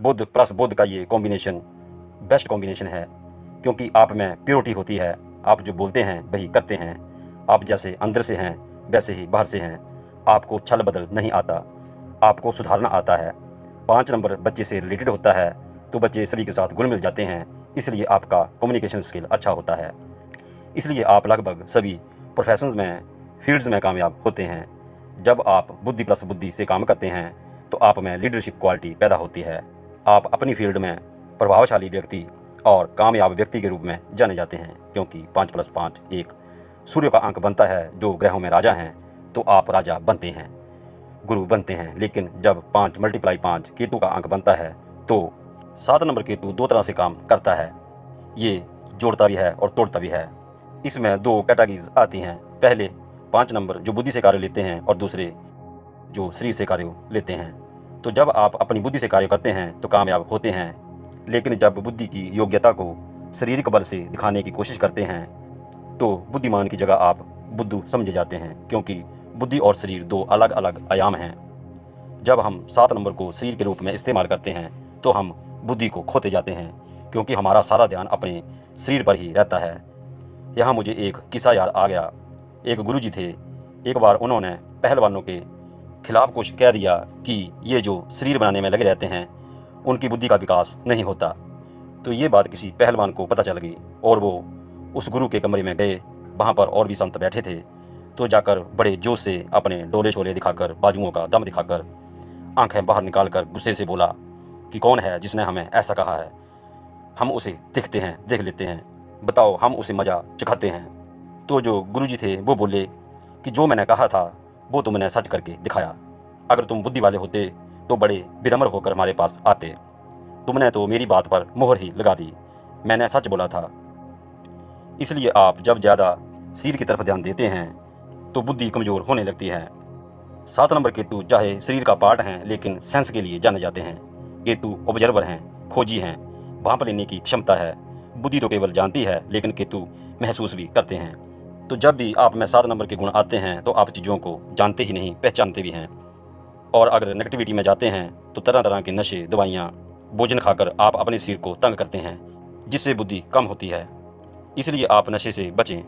बुध plus बुध का ये combination best combination है, क्योंकि आप में प्योरिटी होती है। आप जो बोलते हैं वही करते हैं। आप जैसे अंदर से हैं वैसे ही बाहर से हैं। आपको छल बदल नहीं आता, आपको सुधारना आता है। 5 नंबर बच्चे से रिलेटेड होता है, तो बच्चे सभी के साथ घुल मिल जाते हैं, इसलिए आपका कम्युनिकेशन स्किल अच्छा होता है। इसलिए आप लगभग सभी प्रोफेशंस में, फील्ड्स में कामयाब होते हैं। जब आप बुद्धि प्लस बुद्धि से काम करते हैं तो आप में लीडरशिप क्वालिटी पैदा होती है। आप अपनी फील्ड में प्रभावशाली व्यक्ति और कामयाब व्यक्ति के रूप में जाने जाते हैं, क्योंकि 5+5 एक सूर्य का अंक बनता है। जो ग्रहों में राजा हैं तो आप राजा बनते हैं, गुरु बनते हैं। लेकिन जब 5 × 5 केतु का अंक बनता है तो 7 नंबर केतु 2 तरह से काम करता है। ये जोड़ता भी है और तोड़ता भी है। इसमें 2 कैटेगरीज आती हैं। पहले 5 नंबर जो बुद्धि से कार्य लेते हैं और दूसरे जो शरीर से कार्य लेते हैं। तो जब आप अपनी बुद्धि से कार्य करते हैं तो कामयाब होते हैं, लेकिन जब बुद्धि की योग्यता को शारीरिक बल से दिखाने की कोशिश करते हैं तो बुद्धिमान की जगह आप बुद्धू समझे जाते हैं, क्योंकि बुद्धि और शरीर 2 अलग अलग आयाम हैं। जब हम 7 नंबर को शरीर के रूप में इस्तेमाल करते हैं तो हम बुद्धि को खोते जाते हैं, क्योंकि हमारा सारा ध्यान अपने शरीर पर ही रहता है। यहाँ मुझे एक किस्सा याद आ गया। एक गुरुजी थे। एक बार उन्होंने पहलवानों के खिलाफ कुछ कह दिया कि ये जो शरीर बनाने में लगे रहते हैं उनकी बुद्धि का विकास नहीं होता। तो ये बात किसी पहलवान को पता चल गई और वो उस गुरु के कमरे में गए। वहाँ पर और भी संत बैठे थे। तो जाकर बड़े जोश से अपने डोले छोले दिखाकर, बाजुओं का दम दिखाकर, आंखें बाहर निकालकर गुस्से से बोला कि कौन है जिसने हमें ऐसा कहा है? हम उसे देख लेते हैं, बताओ, हम उसे मज़ा चखाते हैं। तो जो गुरुजी थे वो बोले कि जो मैंने कहा था वो तुमने सच करके दिखाया। अगर तुम बुद्धि वाले होते तो बड़े विनम्र होकर हमारे पास आते। तुमने तो मेरी बात पर मोहर ही लगा दी। मैंने सच बोला था। इसलिए आप जब ज़्यादा शरीर की तरफ ध्यान देते हैं तो बुद्धि कमज़ोर होने लगती है। 7 नंबर केतु चाहे शरीर का पार्ट हैं, लेकिन सेंस के लिए जाने जाते हैं। केतु ऑब्जर्वर हैं, खोजी हैं, भांप लेने की क्षमता है। बुद्धि तो केवल जानती है, लेकिन केतु महसूस भी करते हैं। तो जब भी आप में 7 नंबर के गुण आते हैं तो आप चीज़ों को जानते ही नहीं, पहचानते भी हैं। और अगर नेगेटिविटी में जाते हैं तो तरह तरह के नशे, दवाइयाँ, भोजन खाकर आप अपने शरीर को तंग करते हैं, जिससे बुद्धि कम होती है। इसलिए आप नशे से बचें।